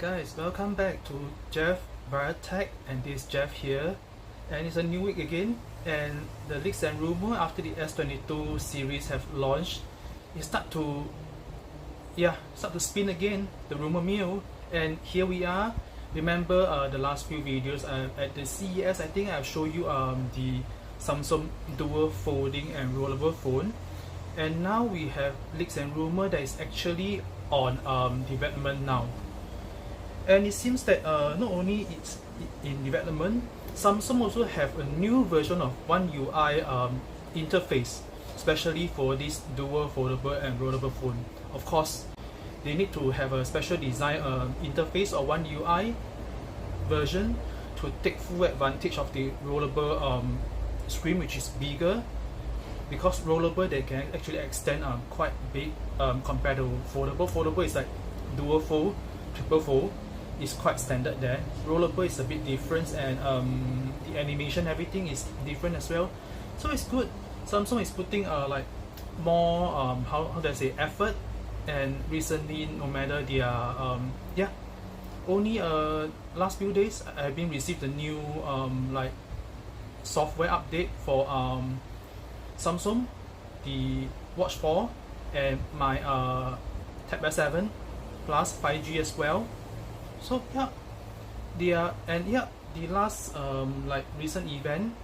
guys, welcome back to Jeff Biotech, and this is Jeff here, and it's a new week again, and the leaks and rumor after the S22 series have launched, it start to spin again, the rumor mill, and here we are. Remember the last few videos at the CES, I think I've shown you the Samsung dual folding and rollable phone, and now we have leaks and rumor that is actually on development now. And it seems that not only it's in development, Samsung also have a new version of One UI interface, especially for this dual foldable and rollable phone. Of course, they need to have a special design interface or One UI version to take full advantage of the rollable screen, which is bigger, because rollable they can actually extend quite big compared to foldable. Foldable is like dual fold, triple fold. Is quite standard there. Rollable is a bit different, and the animation, everything is different as well. So it's good. Samsung is putting like more how do I say, effort. And recently, no matter their only last few days I've been received a new like software update for Samsung, the Watch 4 and my Tab S7 plus 5G as well. So the last like recent event,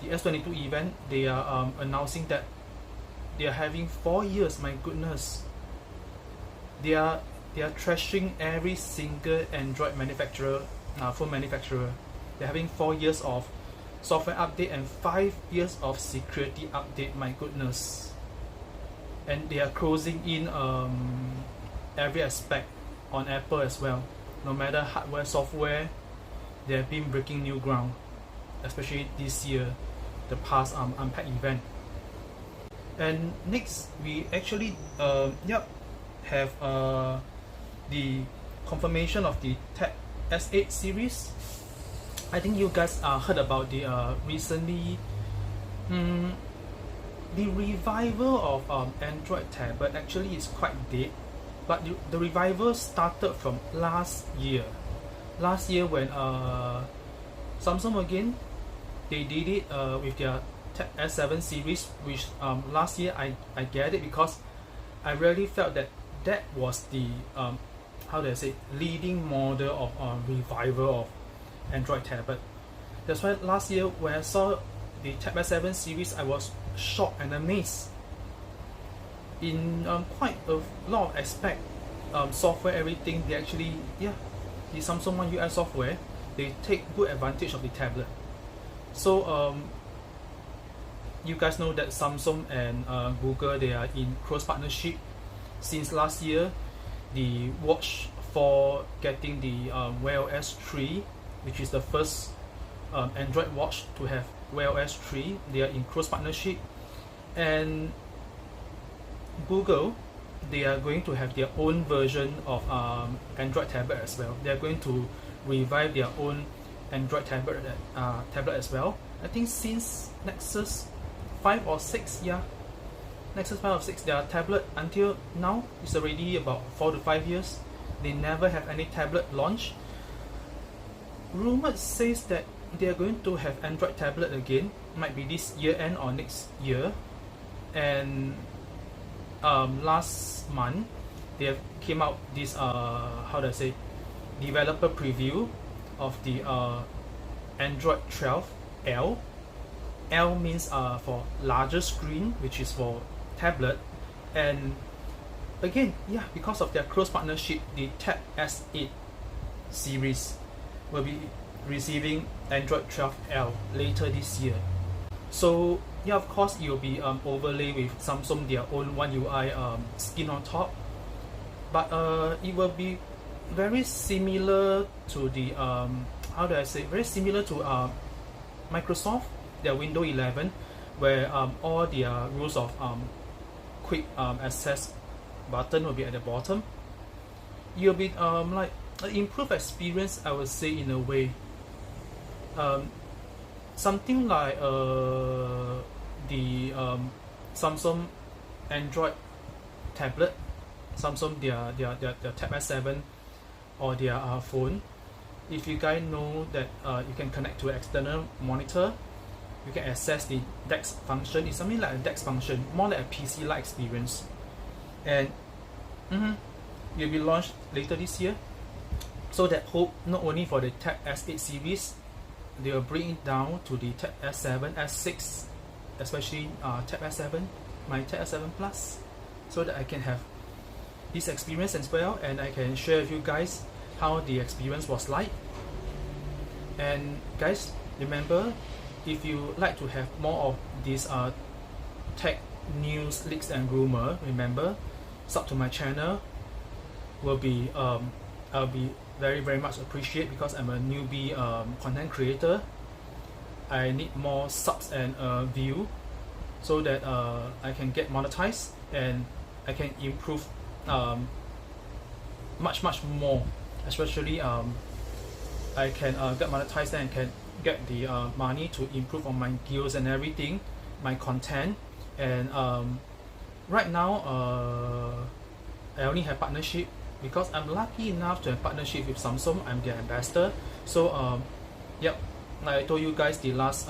the S22 event, they are announcing that they are having 4 years. My goodness, they are trashing every single Android manufacturer, phone manufacturer. They're having 4 years of software update and 5 years of security update. My goodness, and they are closing in every aspect on Apple as well. No matter hardware, software, they have been breaking new ground, especially this year, the past Unpacked event. And next, we actually have the confirmation of the Tab S8 series. I think you guys heard about the recently the revival of Android Tab, but actually it's quite dead. But the revival started from last year. Last year when Samsung again, they did it with their Tab S7 series, which last year I get it because I really felt that that was the how do I say, leading model of revival of Android tablet. That's why last year when I saw the Tab S7 series, I was shocked and amazed. In quite a lot of aspect, software, everything, they actually, the Samsung One UI software, they take good advantage of the tablet. So you guys know that Samsung and Google, they are in close partnership since last year. The Watch 4 getting the Wear OS 3, which is the first Android watch to have Wear OS 3. They are in close partnership, and Google, they are going to have their own version of Android tablet as well. They are going to revive their own Android tablet as well. I think since Nexus 5 or 6, Nexus 5 or 6, their tablet until now is already about 4 to 5 years. They never have any tablet launch. Rumors says that they are going to have Android tablet again, might be this year end or next year. And last month they have came out this how do I say, developer preview of the Android 12L. L means for larger screen, which is for tablet. And again, because of their close partnership, the Tab S8 series will be receiving Android 12L later this year. So of course it will be overlay with Samsung their own One UI skin on top, but it will be very similar to the how do I say, very similar to Microsoft, their Windows 11, where all their rules of quick access button will be at the bottom. It will be like an improved experience, I would say, in a way. Something like the Samsung Android tablet, Samsung their Tab S7 or their phone. If you guys know that you can connect to an external monitor, you can access the DeX function. It's something like a DeX function, more like a PC-like experience. And it will be launched later this year. So that hope not only for the Tab S8 series, they will bring it down to the Tab S7, S6, especially Tab S7, my Tab S7 Plus, so that I can have this experience as well, and I can share with you guys how the experience was like. And guys, remember, if you like to have more of these tech news, leaks and rumor, remember, sub to my channel. Will be I'll be very much appreciate, because I'm a newbie content creator. I need more subs and view, so that I can get monetized and I can improve much more, especially I can get monetized and can get the money to improve on my skills and everything, my content. And right now I only have partnership, because I'm lucky enough to have partnership with Samsung. I'm their ambassador. So yep, like I told you guys the last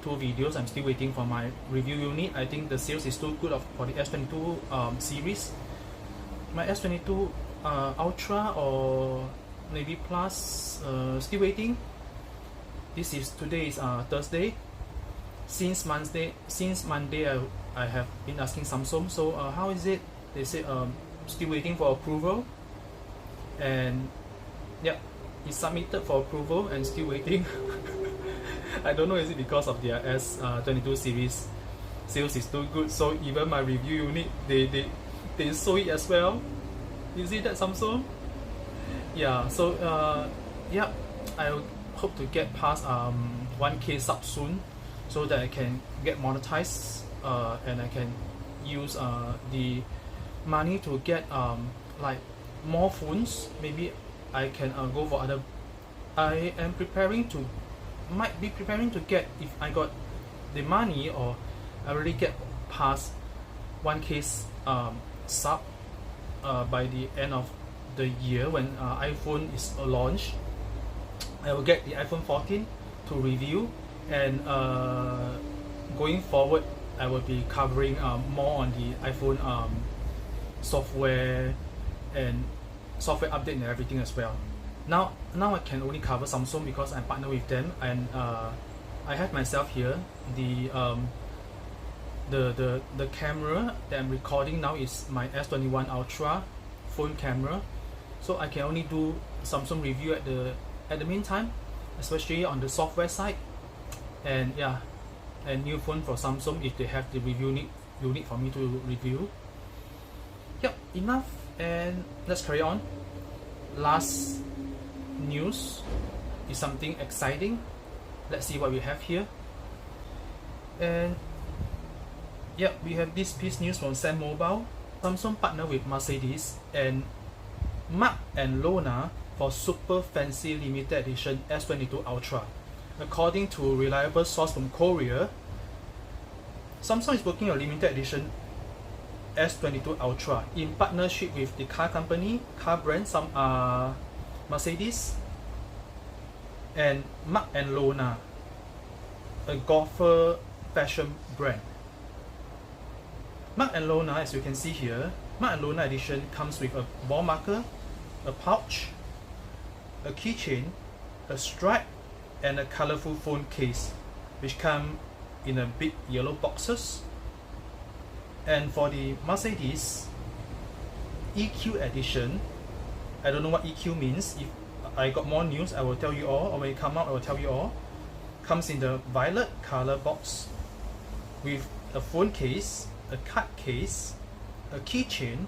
2 videos, I'm still waiting for my review unit. I think the sales is too good for the S22 series. My S22 Ultra or maybe Plus, still waiting. Today is Thursday. Since Monday I have been asking Samsung, so how is it? They said still waiting for approval, and yep, it's submitted for approval and still waiting. I don't know, is it because of their S22 series sales is too good, so even my review unit they saw it as well. Is it that Samsung? Yeah, so yeah, I hope to get past 1K sub soon, so that I can get monetized and I can use the money to get like more phones. Maybe I can go for other. I am might be preparing to get, if I got the money or I already get past 1K sub by the end of the year, when iPhone is launched, I will get the iPhone 14 to review, and going forward I will be covering more on the iPhone software and software update and everything as well. Now I can only cover Samsung because I'm partnered with them, and I have myself here. The camera that I'm recording now is my S21 Ultra phone camera, so I can only do Samsung review at the meantime, especially on the software side. And yeah, a new phone for Samsung if they have the review unit for me to review. Yep, enough, and let's carry on. Last news is something exciting. Let's see what we have here. And yep, we have this piece news from Sam Mobile. Samsung partner with Mercedes and Mark and Lona for super fancy limited edition S22 Ultra. According to reliable source from Korea, Samsung is working on limited edition S22 Ultra in partnership with the car brand, Mercedes and Mark and Lona, a golfer fashion brand. Mark and Lona, as you can see here, Mark and Lona edition comes with a ball marker, a pouch, a keychain, a strap, and a colorful phone case, which come in a big yellow boxes. And for the Mercedes EQ edition, I don't know what EQ means. If I got more news, I will tell you all, or when it come out, I will tell you all. Comes in the violet color box with a phone case, a card case, a keychain,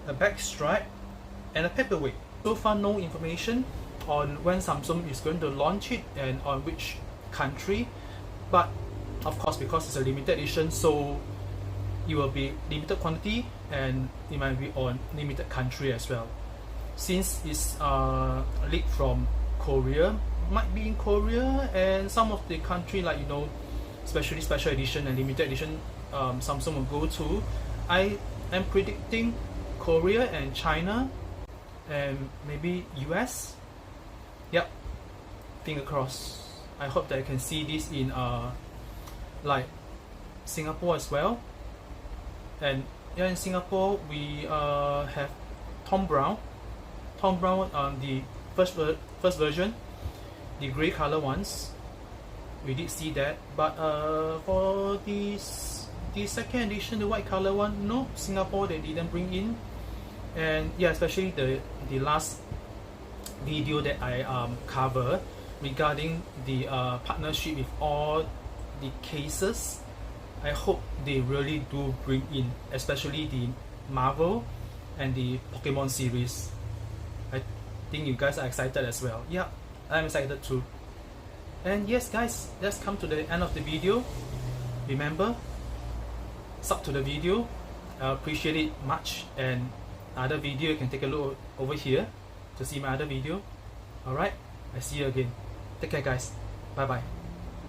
a back strap, and a paperweight. So far, no information on when Samsung is going to launch it and on which country, but of course, because it's a limited edition, so it will be limited quantity and it might be on limited country as well. Since it's leaked from Korea, might be in Korea and some of the country, like, you know, especially special edition and limited edition, Samsung will go to. I am predicting Korea and China and maybe US. Yep, finger crossed. I hope that I can see this in like Singapore as well. And yeah, in Singapore we have Tom Brown. The first version, the grey color ones. We did see that, but for the second edition, the white color one, no, Singapore they didn't bring in. And yeah, especially the last video that I cover regarding the partnership with all the cases. I hope they really do bring in, especially the Marvel and the Pokemon series. I think you guys are excited as well. Yeah, I'm excited too. And yes guys, let's come to the end of the video. Remember, sub to the video, I appreciate it much. And other video, you can take a look over here to see my other video. Alright, I see you again. Take care guys, bye bye.